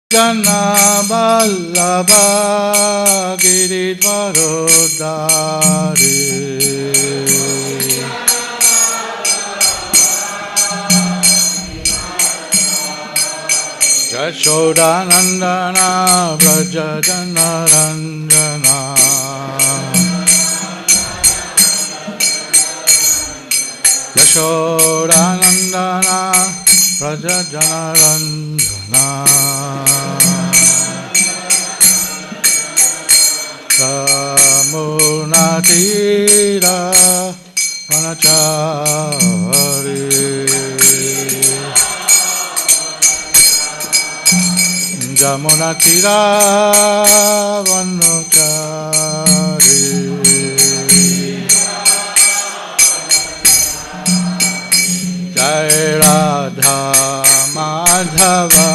Jana Vallabha Giridvarodhari Yashodanandana Vrajajana Ranjana Yashodanandana Vrajajana Ranjana Samunatira Vanachari Jamunatira Vanachari Jai Radha Madhava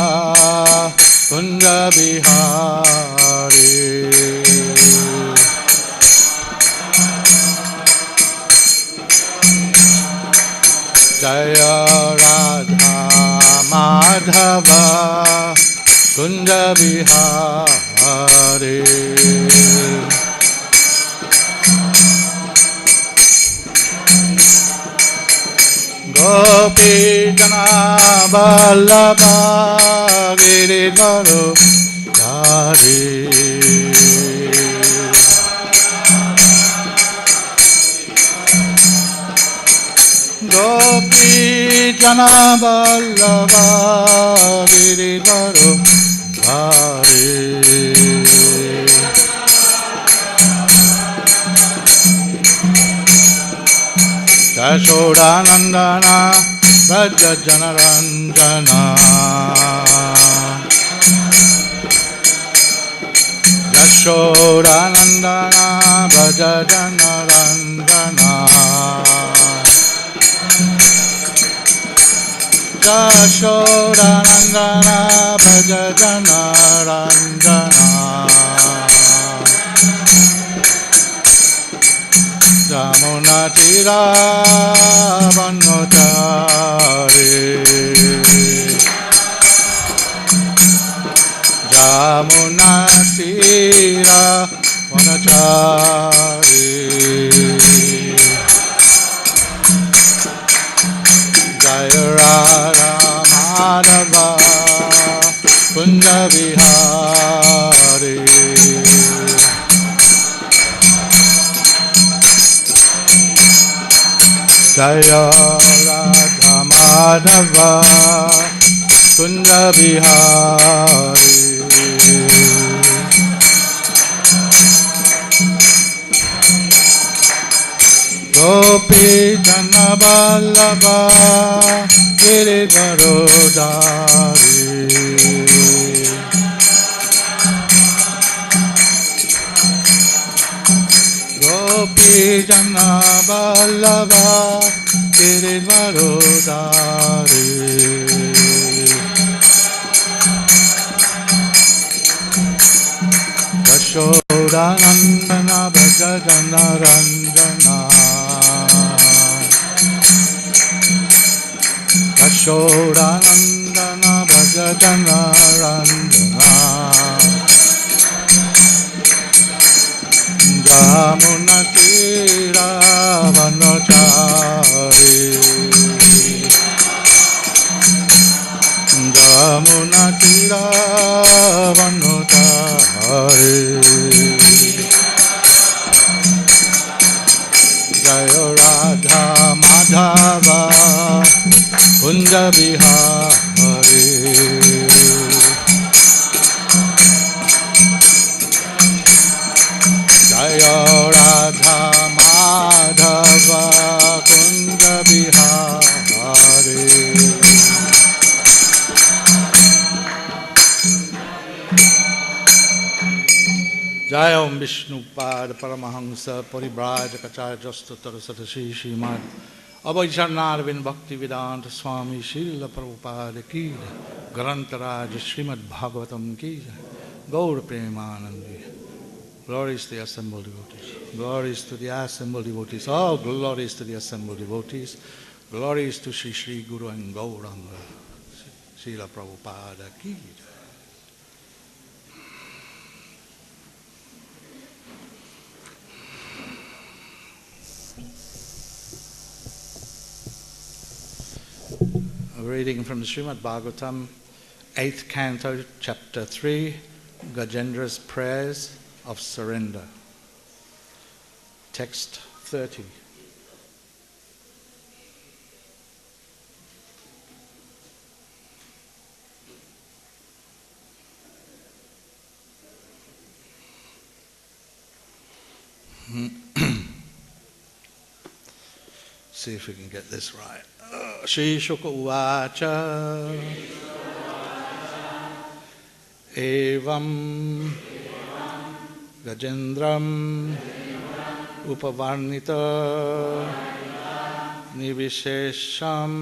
Kunja Bihari Jaya Radha Madhava Kunja Bihari Gopi Jana Vallabha Giridvarodhari Gopi Jana Vallabha Giridvarodhari Yashodanandana Vrajajana Ranjana Yashodanandana Vrajajana Ranjana Yashodanandana Vrajajana Ranjana Jamunatira Vanachari Jamunatira Vanachari Jaya Radha Madhava Kunja Bihari Jaya Radha Madhava Kunja Bihari Gopi Jana Vallabha Giridvarodhari Gopi Jana Vallabha Giridvarodhari Yashodanandana Vrajajana Ranjana Yashodanandana Vrajajana Ranjana Jamunatira Vanachari Jamunatira Vanachari Jaya Radha Madhava Kunja Bihari Jaya Radha Madhava Kunja Bihari Jai Om Vishnupad Paramahamsa Paribrajakacha Jastatar Satashi Srimad Abhijnarvin Bhakti Vedanta Swami Srila Prabhupada Ki Grantaraj Srimad Bhagavatam Ki Gaur Premanandi. Glories to the assembled devotees. Glories to the assembled devotees. Oh, glories to the assembled devotees. Glories to Sri Sri Guru and Gauranga. Srila Prabhupada Ki. Reading from the Srimad Bhagavatam, 8th Canto, Chapter 3, Gajendra's Prayers of Surrender. Text 30. See if we can get this right. Shri Shuka Uvacha Evam Gajendram Upavarnita Nivishesham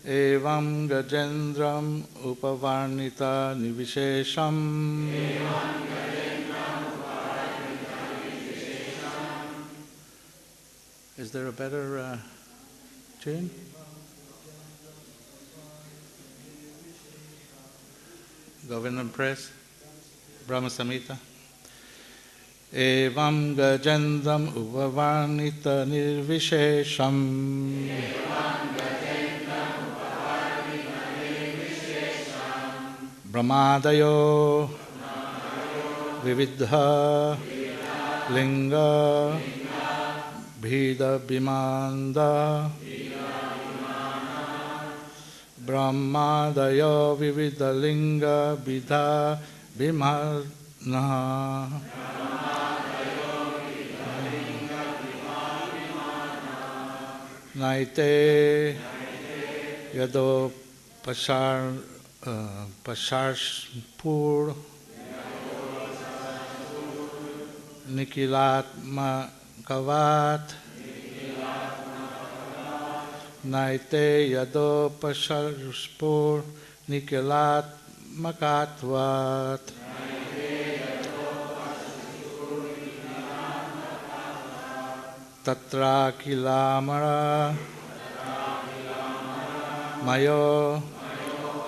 Evam Gajendram Upavarnita Nivishesham. Is there a better tune? Govindam Press, Brahma Samhita. Evam Gajendram Upavarnita Nirvishesham. Brahmadayo Vividha Linga Bhida Bimanda Brahmadayo Vividalinga Bhida Bimana Naite Yado Pasharpur Nikilatma Kavat Naite Yado Pasharspur Nikilat Makatvat Tatra Kilamara Mayo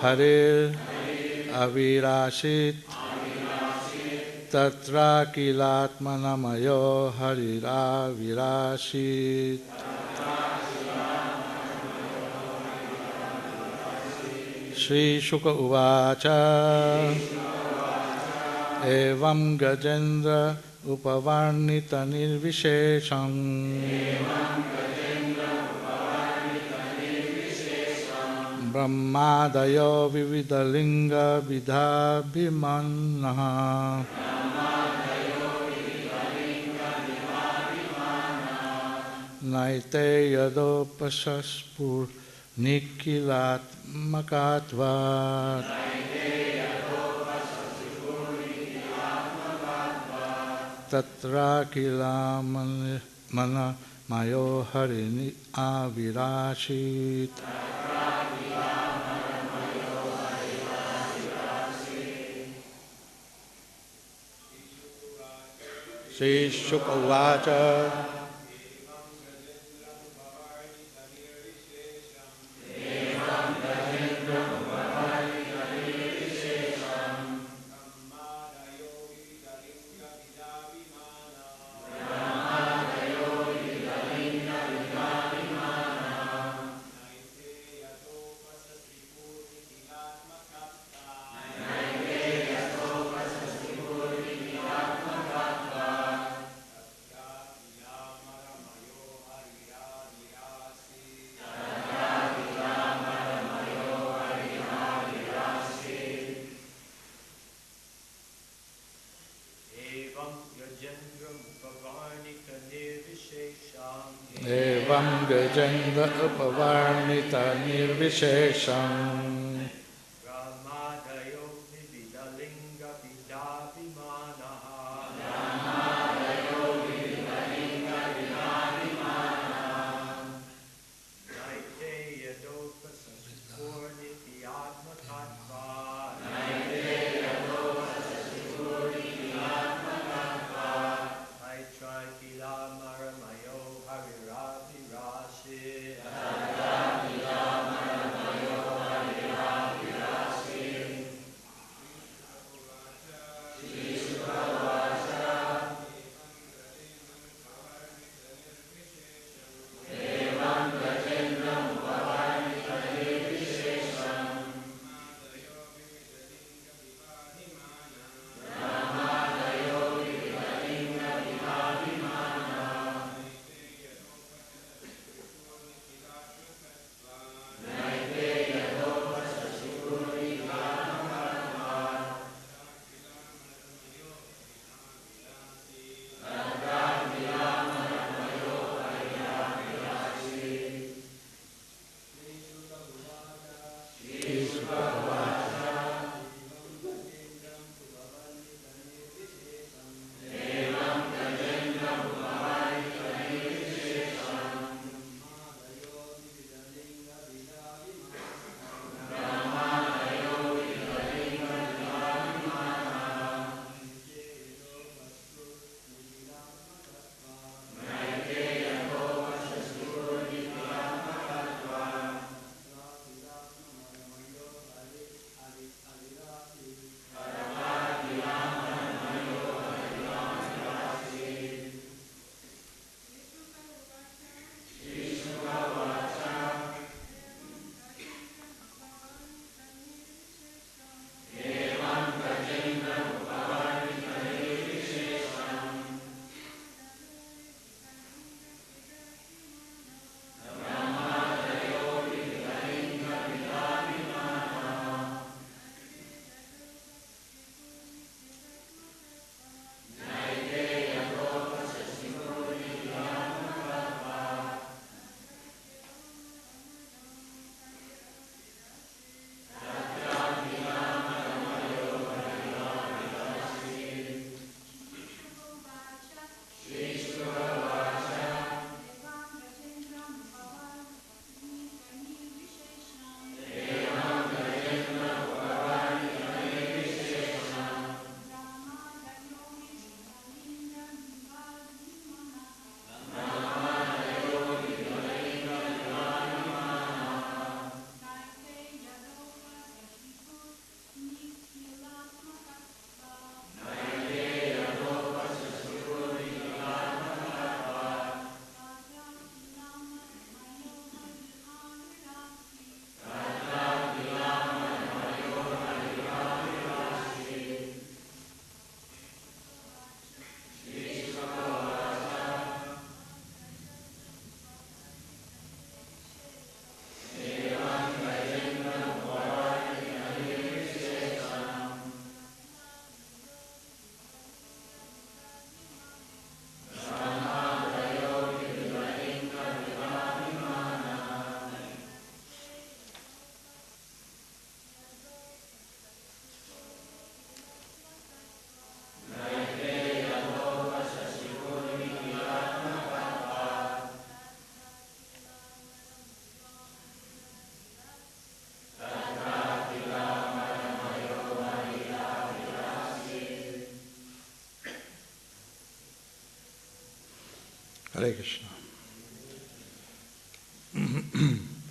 Harir Avirashit Tatra Kilatmana Mayo Harira Virashit. Shri Shuka Uvacha Evam Gajendra Upavarnita Nirvishesham Brahmadayo Vividalinga Vidha Bhimana Naite Yado Pashaspur Nikilat Makatvat Tatra Kilamana Mayo Harini Avirashit. Shri Shuka Uvacha Evam Gajendra Upavarnita Nirvishesham Brahmadayo Vividalinga Vidabhimana Naite Yadopa Sasupurniti Atmatattva Aitra Kilamara Mayo Hariravirashit Hare Krishna.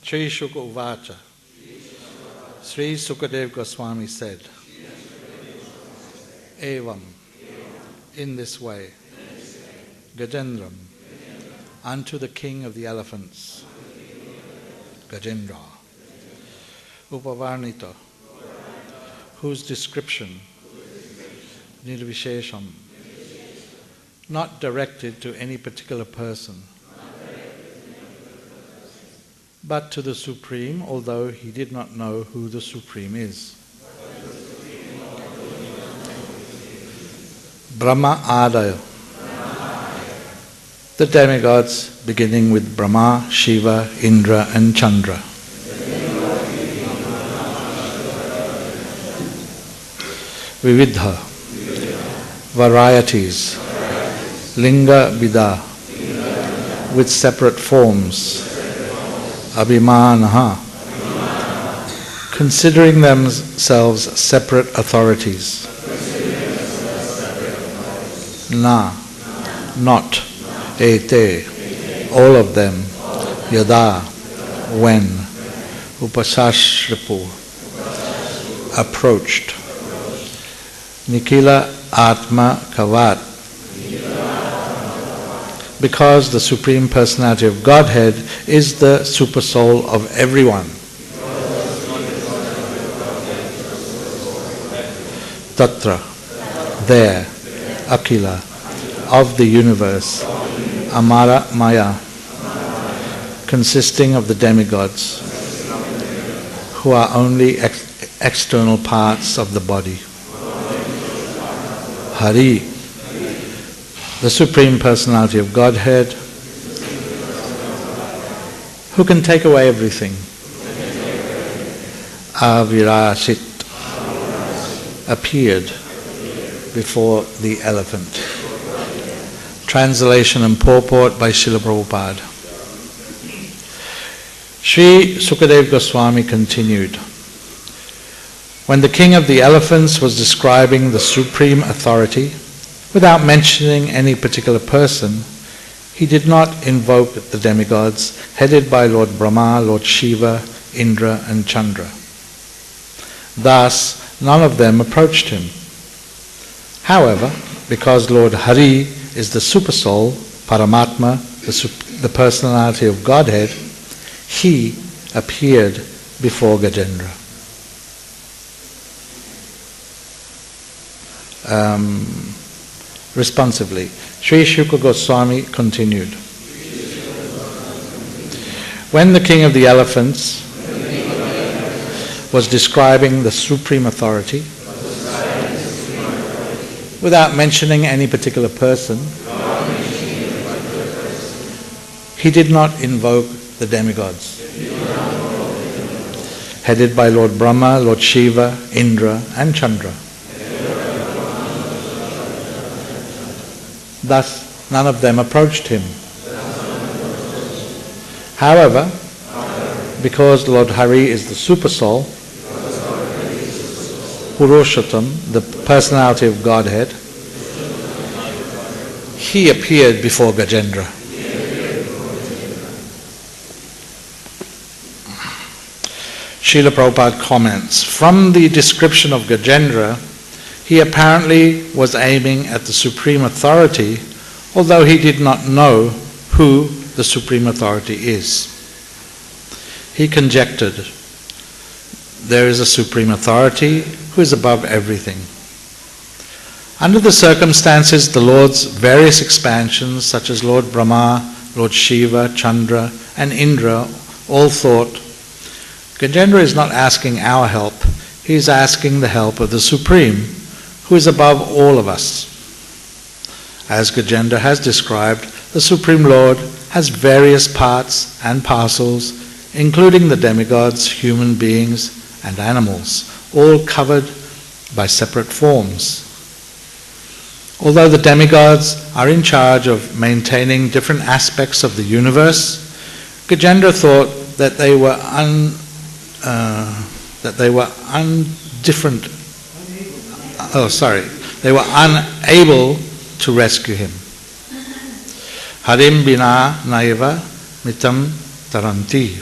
Sri Shuka Uvacha. Sri Sukadev Goswami said, Evam, in this way, Gajendram, unto the king of the elephants, Gajendra, Upavarnita, whose description, Nirvishesham, not directed to any particular person, but to the Supreme, although he did not know who the Supreme is. Brahma Adaya, the demigods beginning with Brahma, Shiva, Indra and Chandra. Vividha, varieties, linga vida, with separate forms, abhimanaha, considering themselves separate authorities, na, not, ete, all of them, yada, when, upasashripu, approached, Nikila Atma Kavat, because the Supreme Personality of Godhead is the super soul of everyone. Tatra, there, Akila, of the universe, Amara Maya, consisting of the demigods, who are only external parts of the body. Hari, the Supreme Personality of Godhead, who can take away everything. Avirashit, appeared before the elephant. Translation and purport by Srila Prabhupada. Sri Sukadev Goswami continued, when the king of the elephants was describing the supreme authority, without mentioning any particular person, he did not invoke the demigods headed by Lord Brahma, Lord Shiva, Indra and Chandra. Thus, none of them approached him. However, because Lord Hari is the super soul, Paramatma, the personality of Godhead, he appeared before Gajendra. Responsively, Sri Shuka Goswami continued. When the king of the elephants was describing the supreme authority, without mentioning any particular person, he did not invoke the demigods, headed by Lord Brahma, Lord Shiva, Indra and Chandra. Thus, none of them approached him. However, because Lord Hari is the super soul, Purushottam, the personality of Godhead, he appeared before Gajendra. Srila Prabhupada comments, from the description of Gajendra, he apparently was aiming at the Supreme Authority, although he did not know who the Supreme Authority is. He conjectured, there is a Supreme Authority who is above everything. Under the circumstances, the Lord's various expansions, such as Lord Brahma, Lord Shiva, Chandra, and Indra, all thought, Gajendra is not asking our help, he is asking the help of the Supreme, who is above all of us. As Gajendra has described, the Supreme Lord has various parts and parcels, including the demigods, human beings, and animals, all covered by separate forms. Although the demigods are in charge of maintaining different aspects of the universe, Gajendra thought that they were unable to rescue him. Harim bina naiva mitam taranti.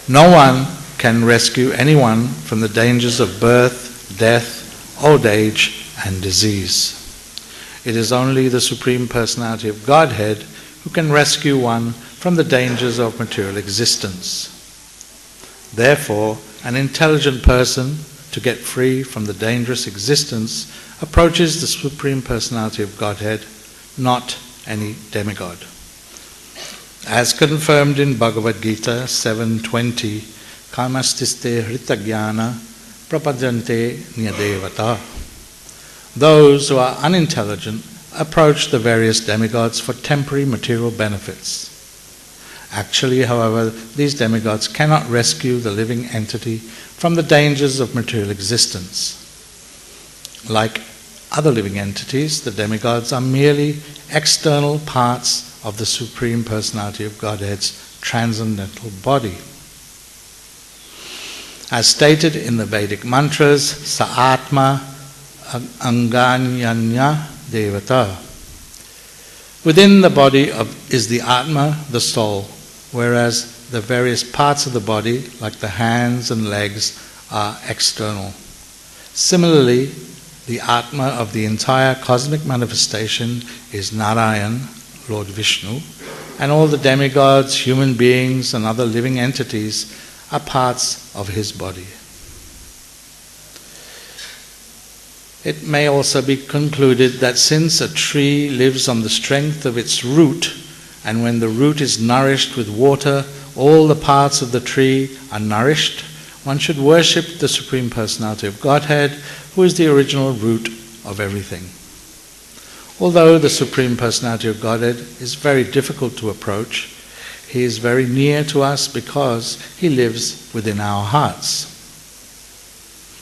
No one can rescue anyone from the dangers of birth, death, old age, and disease. It is only the Supreme Personality of Godhead who can rescue one from the dangers of material existence. Therefore, an intelligent person, to get free from the dangerous existence, approaches the Supreme Personality of Godhead, not any demigod. As confirmed in Bhagavad Gita 7:20, Kamastiste Hritagyana Prapadante Nyadevata. Those who are unintelligent approach the various demigods for temporary material benefits. Actually, however, these demigods cannot rescue the living entity from the dangers of material existence. Like other living entities, the demigods are merely external parts of the Supreme Personality of Godhead's transcendental body. As stated in the Vedic mantras, Sa Atma Anganyanya Devata. Within the body is the Atma, the soul, whereas the various parts of the body, like the hands and legs, are external. Similarly, the Atma of the entire cosmic manifestation is Narayan, Lord Vishnu, and all the demigods, human beings, and other living entities are parts of his body. It may also be concluded that since a tree lives on the strength of its root, and when the root is nourished with water, all the parts of the tree are nourished, one should worship the Supreme Personality of Godhead, who is the original root of everything. Although the Supreme Personality of Godhead is very difficult to approach, he is very near to us because he lives within our hearts.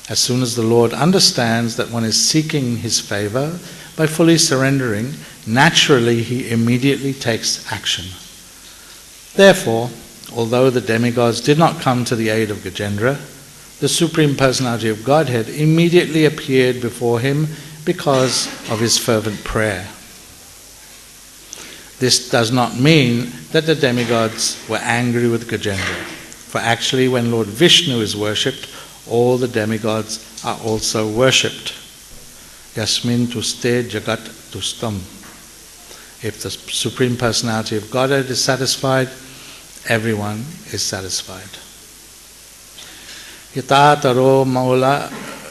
As soon as the Lord understands that one is seeking his favor, by fully surrendering, naturally he immediately takes action. Therefore, although the demigods did not come to the aid of Gajendra, the Supreme Personality of Godhead immediately appeared before him because of his fervent prayer. This does not mean that the demigods were angry with Gajendra, for actually when Lord Vishnu is worshipped, all the demigods are also worshipped. Yasmin tuste jagat tustam. If the Supreme Personality of Godhead is satisfied, everyone is satisfied. Yatataro maula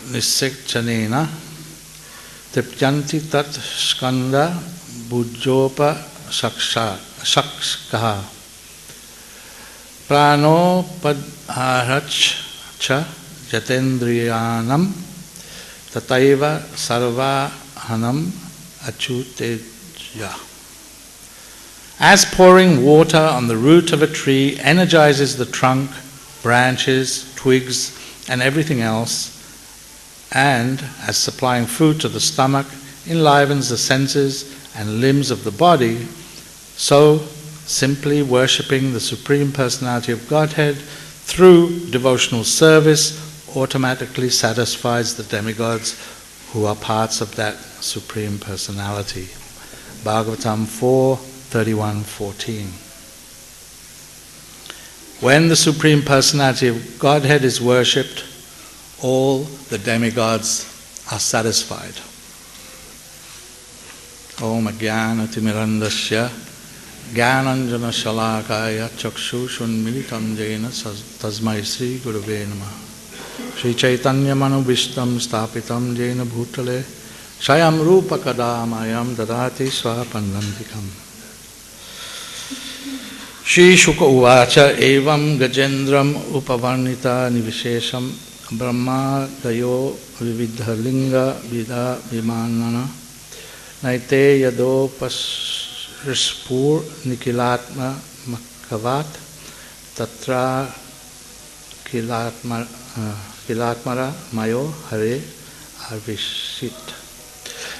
nisikchanena tripyanti tat skanda bujjopa shakskaha prano padharach cha jatendriyanam tataiva sarvahanam achuteja. As pouring water on the root of a tree energizes the trunk, branches, twigs, and everything else, and as supplying food to the stomach enlivens the senses and limbs of the body, so simply worshipping the Supreme Personality of Godhead through devotional service automatically satisfies the demigods who are parts of that Supreme Personality. Bhagavatam 4:31-14. When the Supreme Personality of Godhead is worshipped, all the demigods are satisfied. Om Ajnana Timirandasya Jnananjana Shalakaya Chakshushun Militam Jena Tasmai Sri Gurave Namah. Sri Chaitanya Manubhishtam Stapitam Jena Bhutale Shayam Rupa Kadamayam Dadati Swapandantikam. Shri Shuka Uvacha Evam Gajendram Upavarnita Nivishesham Brahma Dayo Vividha Linga Vidha Vimanana Naite Yadopashrispur Nikilatma Makavat Tatra Kilatmara Mayo Hare Arvishit.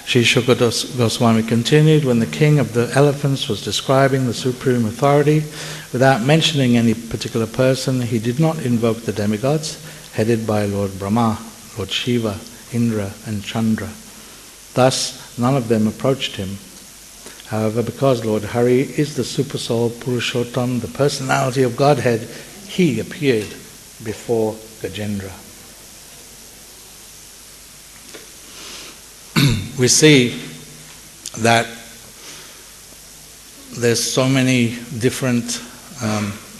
Sri Shuka Goswami continued, when the king of the elephants was describing the supreme authority, without mentioning any particular person, he did not invoke the demigods, headed by Lord Brahma, Lord Shiva, Indra, and Chandra. Thus, none of them approached him. However, because Lord Hari is the Supersoul Purushottam, the personality of Godhead, he appeared before Gajendra. We see that there's so many different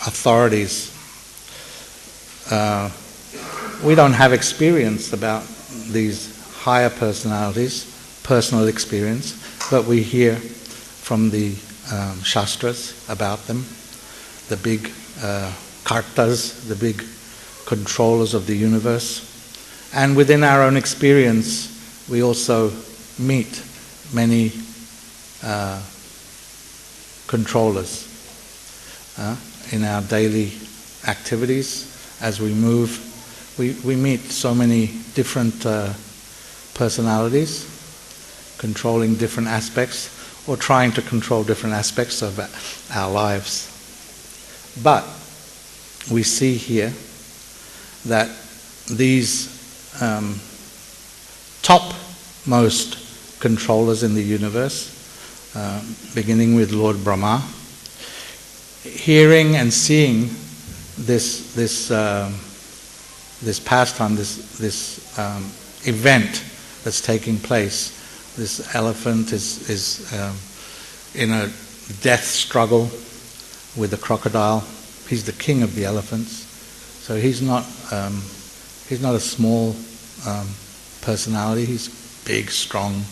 authorities. We don't have experience about these higher personalities, personal experience, but we hear from the Shastras about them, the big kartas, the big controllers of the universe. And within our own experience, we also meet many controllers in our daily activities. As we move, we meet so many different personalities controlling different aspects or trying to control different aspects of our lives. But we see here that these topmost controllers in the universe, beginning with Lord Brahma, hearing and seeing this pastime, this event that's taking place. This elephant is in a death struggle with the crocodile. He's the king of the elephants, so he's not a small personality. He's a big, strong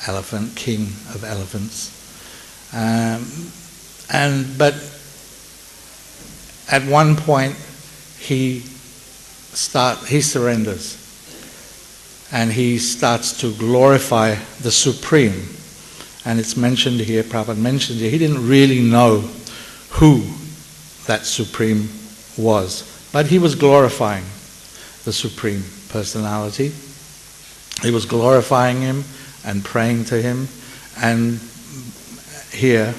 elephant, king of elephants. But at one point he surrenders and he starts to glorify the Supreme. And it's mentioned here, Prabhupada mentioned here, he didn't really know who that Supreme was, but he was glorifying the Supreme Personality. He was glorifying him and praying to him, and here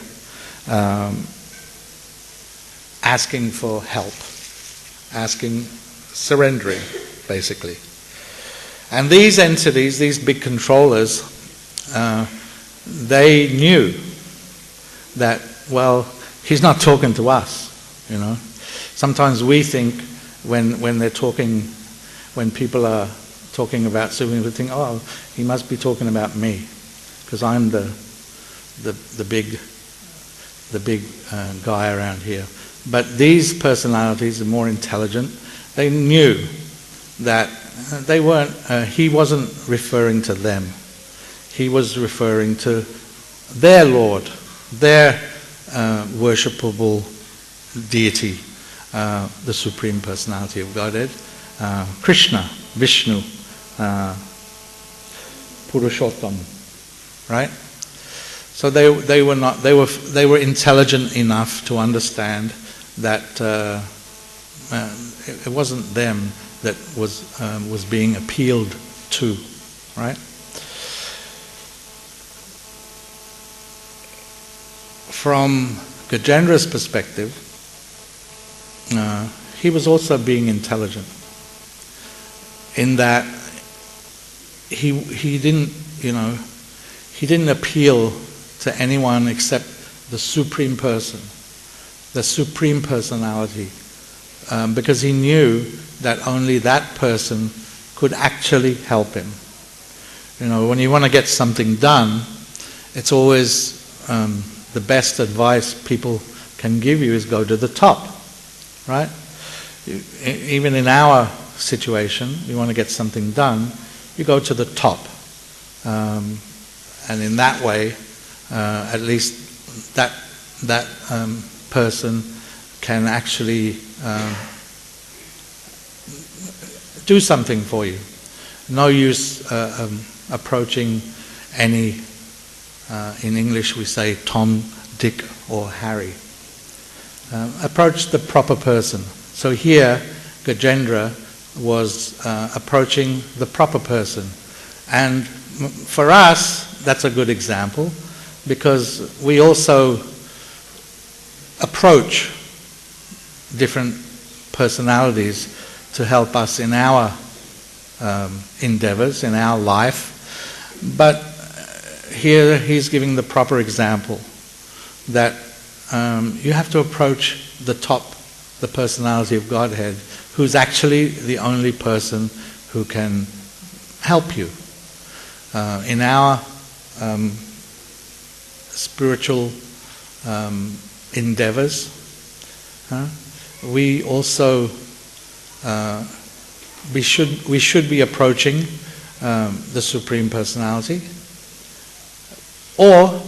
asking for help, surrendering, basically. And these entities, these big controllers, they knew that, well, he's not talking to us, you know. Sometimes we think when people are talking about Supreme, we think, oh, he must be talking about me, because I'm the big guy around here. But these personalities are more intelligent. They knew that they weren't. He wasn't referring to them. He was referring to their Lord, their worshipable deity, the Supreme Personality of Godhead, Krishna, Vishnu, Purushottam, right? So they were intelligent enough to understand that it wasn't them that was being appealed to, right? From Gajendra's perspective, he was also being intelligent in that he didn't appeal to anyone except the Supreme Person, the Supreme Personality, because he knew that only that person could actually help him. You know, when you want to get something done, it's always the best advice people can give you is go to the top, right? Even in our situation, you want to get something done, you go to the top. And in that way, at least that person can actually do something for you. No use approaching any, in English we say Tom, Dick or Harry. Approach the proper person. So here Gajendra was approaching the proper person. And for us, that's a good example, because we also approach different personalities to help us in our endeavors, in our life. But here he's giving the proper example that you have to approach the personality of Godhead, who's actually the only person who can help you. In our spiritual endeavors, we also we should be approaching the Supreme Personality or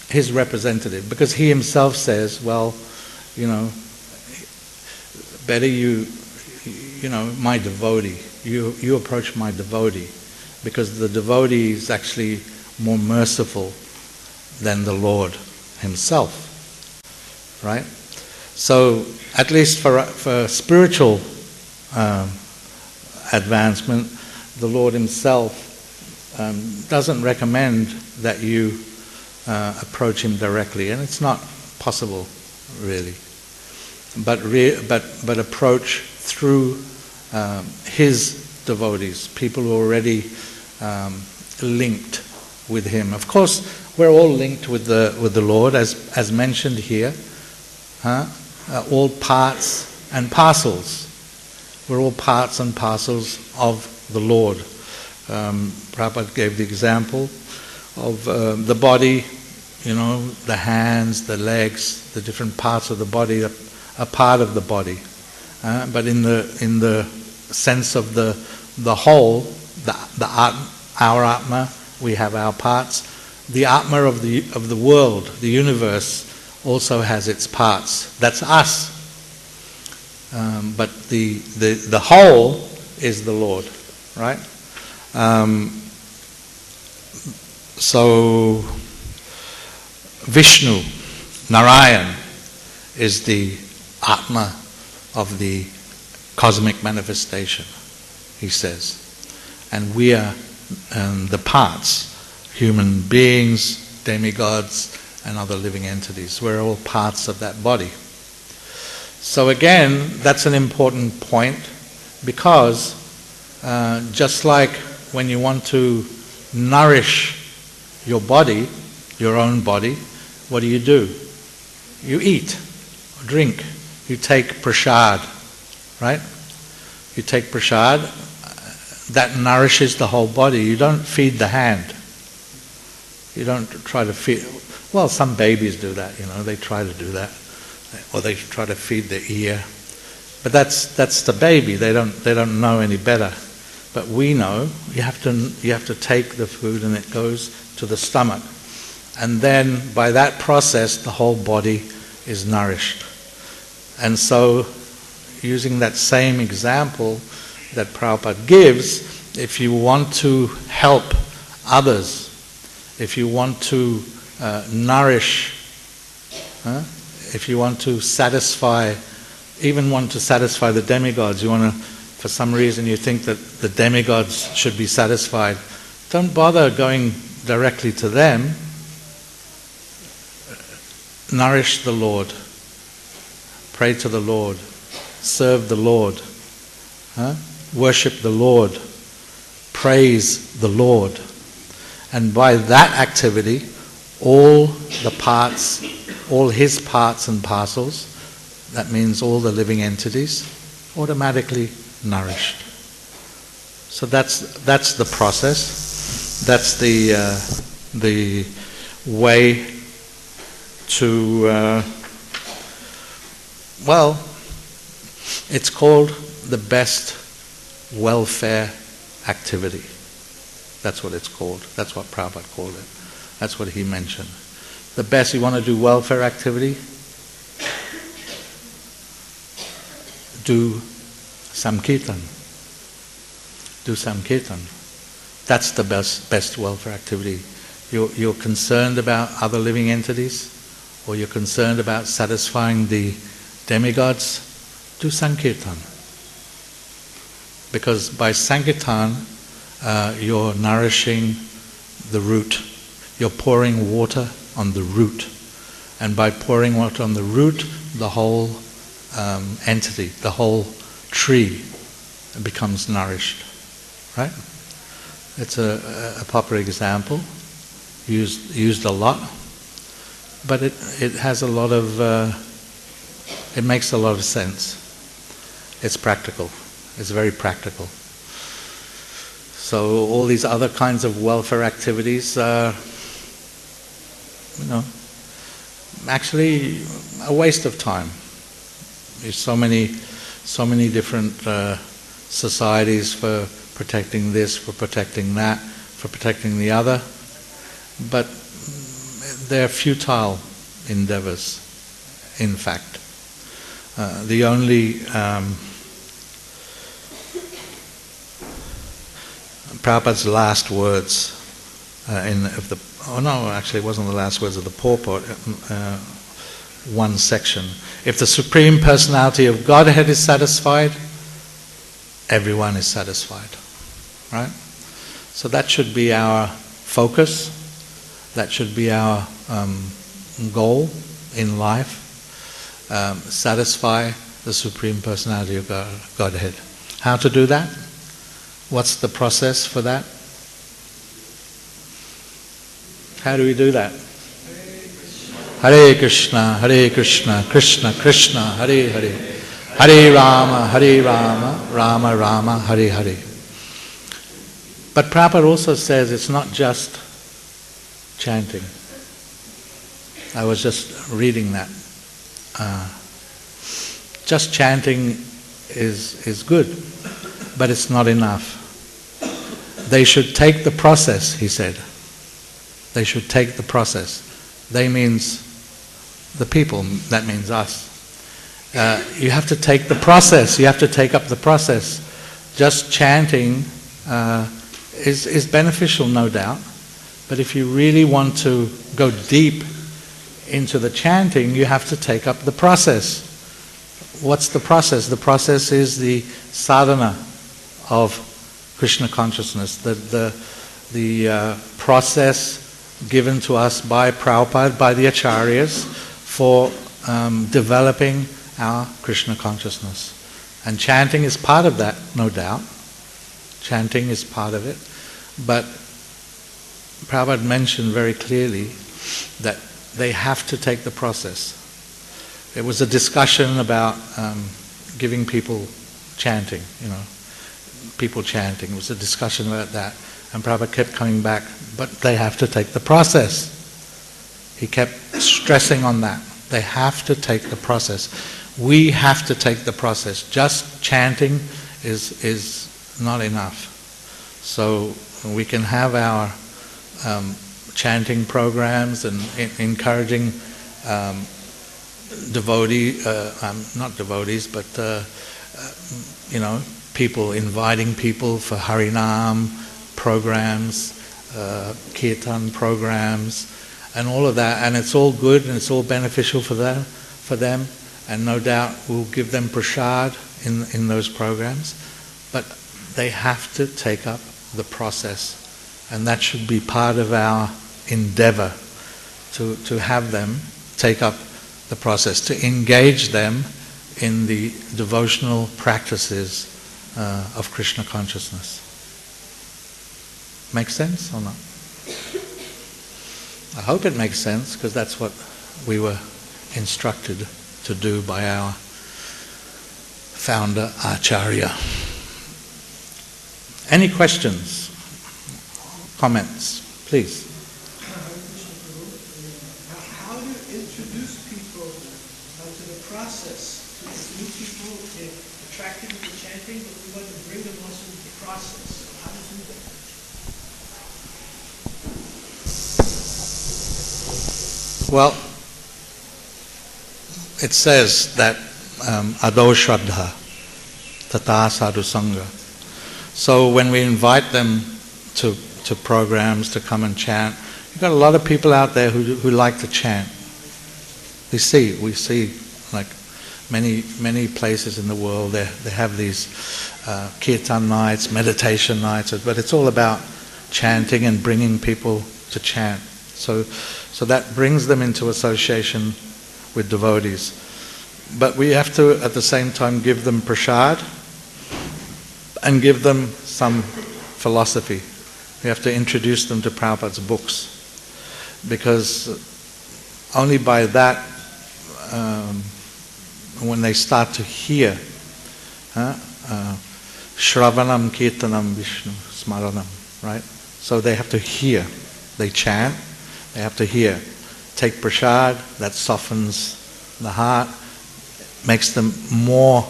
his representative, because he himself says, well, better my devotee, you approach my devotee, because the devotee is actually more merciful than the Lord himself, right? So at least for spiritual advancement, the Lord himself doesn't recommend that you approach him directly, and it's not possible really, but approach through his devotees, people who are already linked with him. Of course, we're all linked with the Lord, as mentioned here. All parts and parcels. We're all parts and parcels of the Lord. Prabhupada gave the example of the body, the hands, the legs, the different parts of the body are part of the body. But in the sense of the whole, our Atma, we have our parts. The Atma of the world, the universe, also has its parts. That's us. But the whole is the Lord, right? So Vishnu, Narayan, is the Atma of the cosmic manifestation, he says. And we are the parts, human beings, demigods, and other living entities. We're all parts of that body. So again, that's an important point, because just like when you want to nourish your body, your own body, what do? You eat, drink, you take prasad, right? You take prasad, that nourishes the whole body. You don't feed the hand. You don't try to feed. Well, some babies do that, they try to do that, or they try to feed the ear. But that's the baby. They don't know any better. But we know you have to take the food, and it goes to the stomach, and then by that process, the whole body is nourished. And so, using that same example that Prabhupada gives, if you want to help others, if you want to nourish, if you want to satisfy the demigods, for some reason you think that the demigods should be satisfied, don't bother going directly to them. Nourish the Lord. Pray to the Lord. Serve the Lord. Worship the Lord. Praise the Lord. And by that activity, all the parts, all his parts and parcels, that means all the living entities, automatically nourished. So that's the process. That's the way to it's called the best welfare activity. That's what it's called. That's what Prabhupada called it. That's what he mentioned. The best, you want to do welfare activity? Do Samkirtan. Do Samkirtan. That's the best welfare activity. You're concerned about other living entities, or you're concerned about satisfying the demigods, do Sankirtan. Because by Sankirtan, you're nourishing the root. You're pouring water on the root. And by pouring water on the root, the whole entity, the whole tree becomes nourished. Right? It's a proper example. used a lot, but it has a lot of, it makes a lot of sense. It's practical. It's very practical. So all these other kinds of welfare activities are, actually a waste of time. There's so many different societies for protecting this, for protecting that, for protecting the other, but they're futile endeavors, in fact. The only Prabhupada's last words it wasn't the last words of the purport, one section. If the Supreme Personality of Godhead is satisfied, everyone is satisfied. Right? So that should be our focus. That should be our goal in life. Satisfy the Supreme Personality of Godhead. How to do that? What's the process for that? How do we do that? Hare Krishna, Krishna Krishna, Hare Hare, Hare Rama, Rama Rama, Hare Hare. But Prabhupada also says it's not just chanting. I was just reading that. Just chanting is good, but it's not enough. They should take the process, he said. They should take the process. They means the people, that means us. You have to take the process, you have to take up the process. Just chanting is beneficial, no doubt, but if you really want to go deep into the chanting, you have to take up the process. What's the process? The process is the sadhana of Krishna consciousness, the process given to us by Prabhupada, by the acharyas, for developing our Krishna consciousness. And chanting is part of that, no doubt. Chanting is part of it. But Prabhupada mentioned very clearly that they have to take the process. There was a discussion about giving people chanting, people chanting. It was a discussion about that. And Prabhupada kept coming back, but they have to take the process. He kept stressing on that. They have to take the process. We have to take the process. Just chanting is not enough. So we can have our chanting programs and encouraging not devotees, but people, inviting people for Harinam programs, kirtan programs, and all of that, and it's all good and it's all beneficial for them, and no doubt we'll give them prasad in those programs, but they have to take up the process, and that should be part of our endeavor to have them take up the process, to engage them in the devotional practices of Krishna consciousness. Make sense or not? I hope it makes sense, because that's what we were instructed to do by our founder, Acharya. Any questions? Comments? Please. How do you introduce people to the process? To new people, they're attracted to the chanting, but we want to bring them also into the process. So how do you do that? Well, it says that ado shraddha, tata sadhu sangha. So when we invite them to programs to come and chant, you've got a lot of people out there who like to chant. We see like many places in the world, they have these kirtan nights, meditation nights, but it's all about chanting and bringing people to chant. So that brings them into association with devotees. But we have to, at the same time, give them prasad and give them some philosophy. We have to introduce them to Prabhupada's books. because only by that, when they start to hear, Shravanam Kirtanam Vishnu Smaranam, right? So they have to hear. They chant, they have to hear. Take prasad, that softens the heart, makes them more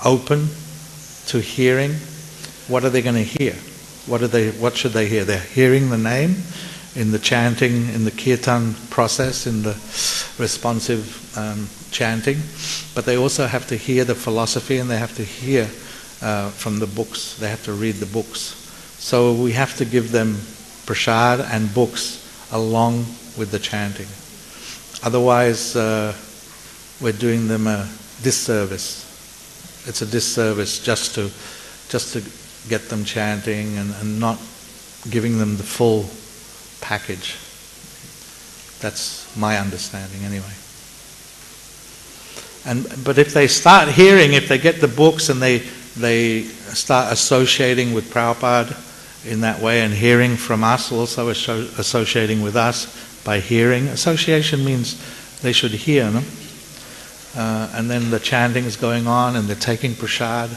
open to hearing. What are they going to hear? What should they hear? They're hearing the name in the chanting, in the kirtan process, in the responsive chanting, but they also have to hear the philosophy, and they have to hear from the books. They have to read the books. So we have to give them prasad and books along with the chanting. Otherwise, we're doing them a disservice. It's a disservice just to get them chanting and not giving them the full package. That's my understanding anyway. But if they start hearing, if they get the books and they start associating with Prabhupada in that way, and hearing from us, also associating with us by hearing. Association means they should hear, no? And then the chanting is going on and they're taking prasad.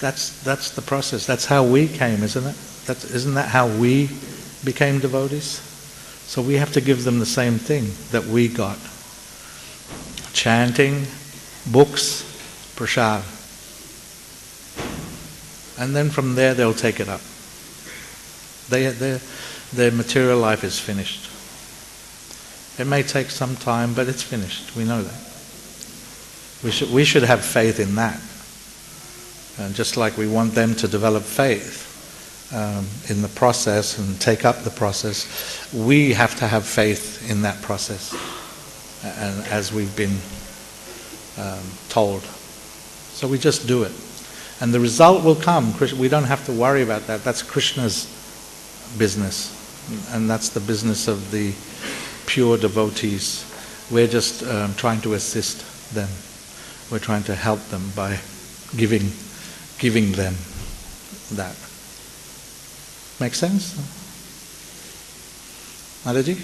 That's the process. That's how we came, isn't it? Isn't that how we became devotees? So we have to give them the same thing that we got. Chanting, books, prasad. And then from there they'll take it up. Their material life is finished. It may take some time, but it's finished. We know that. We should have faith in that. And just like we want them to develop faith in the process and take up the process, we have to have faith in that process, and as we've been told. So we just do it. And the result will come. We don't have to worry about that. That's Krishna's business. And that's the business of the pure devotees. We're just trying to assist them. We're trying to help them by giving them that. Make sense? Mataji?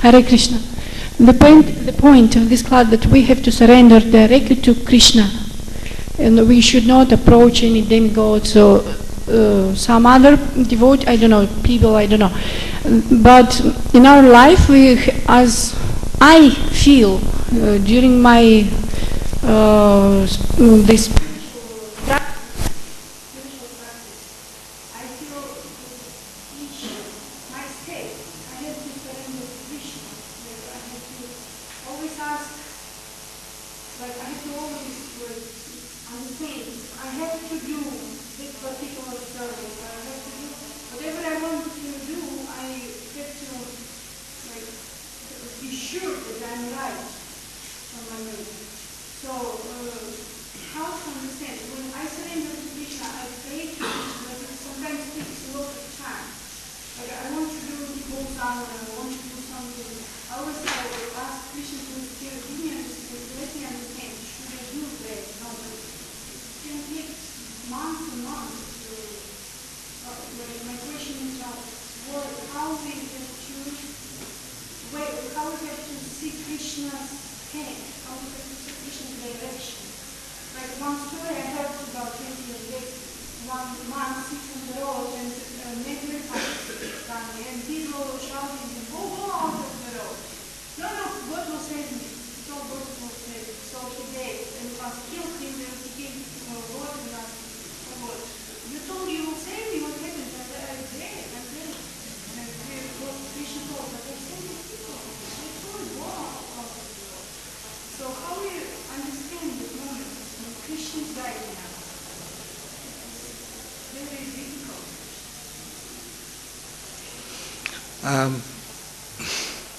Hare Krishna. The point of this class that we have to surrender directly to Krishna, and we should not approach any demigods or some other devotee, I don't know, people, I don't know. But in our life, as I feel during my this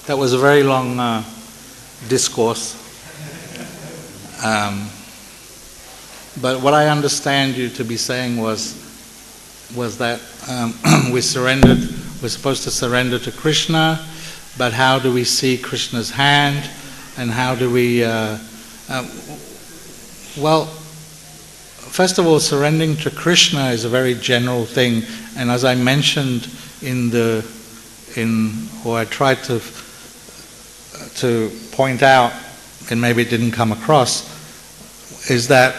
That was a very long discourse. But what I understand you to be saying was that we're supposed to surrender to Krishna, but how do we see Krishna's hand, and how do we Well, first of all, surrendering to Krishna is a very general thing, and as I mentioned or I tried to point out, and maybe it didn't come across, is that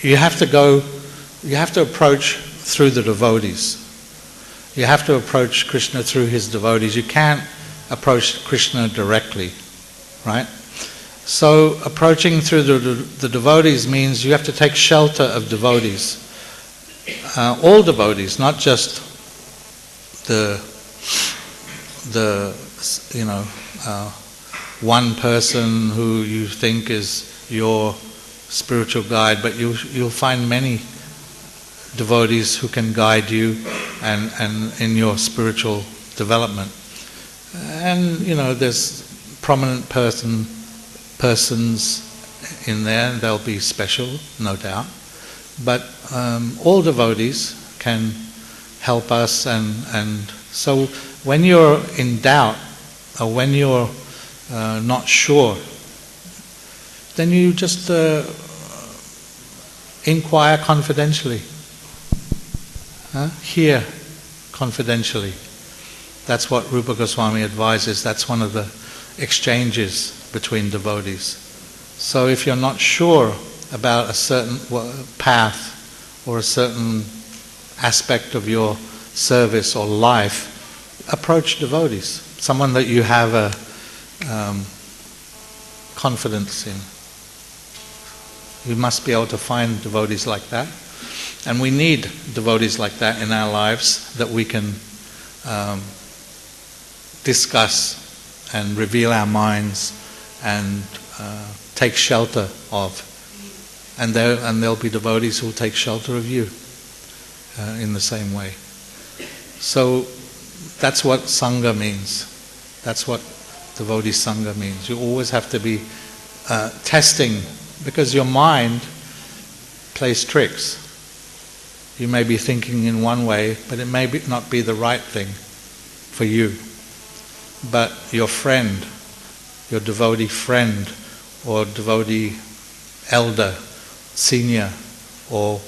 you have to approach through the devotees. You have to approach Krishna through his devotees. You can't approach Krishna directly, right? So approaching through the devotees means you have to take shelter of devotees. All devotees, not just the one person who you think is your spiritual guide, but you'll find many devotees who can guide you and in your spiritual development. And there's prominent persons in there, and they'll be special, no doubt. But all devotees can help us, and so when you're in doubt or when you're not sure, then you just inquire confidentially. Hear confidentially. That's what Rupa Goswami advises. That's one of the exchanges between devotees. So if you're not sure about a certain path or a certain aspect of your service or life, approach devotees, someone that you have a confidence in. You must be able to find devotees like that. And we need devotees like that in our lives that we can discuss and reveal our minds and take shelter of. And there'll be devotees who will take shelter of you in the same way. So that's what Sangha means. That's what devotee Sangha means. You always have to be testing, because your mind plays tricks. You may be thinking in one way, but it may not be the right thing for you. But your friend, your devotee friend, or devotee elder, senior, or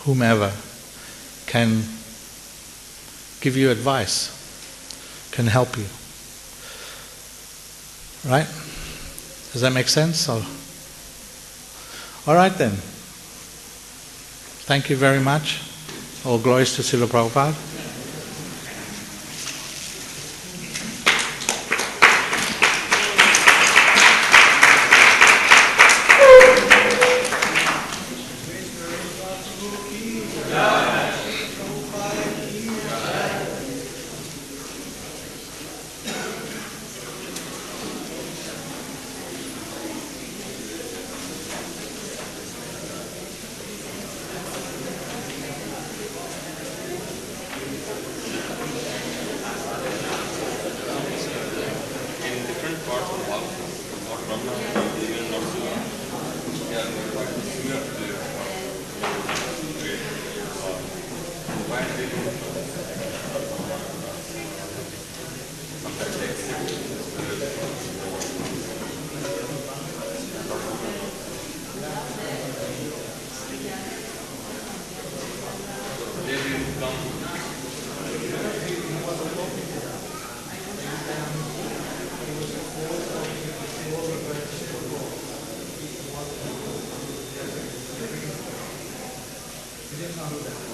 whomever, can give you advice, can help you. Right? Does that make sense? All right then. Thank you very much. All glories to Srila Prabhupada. didn't know that.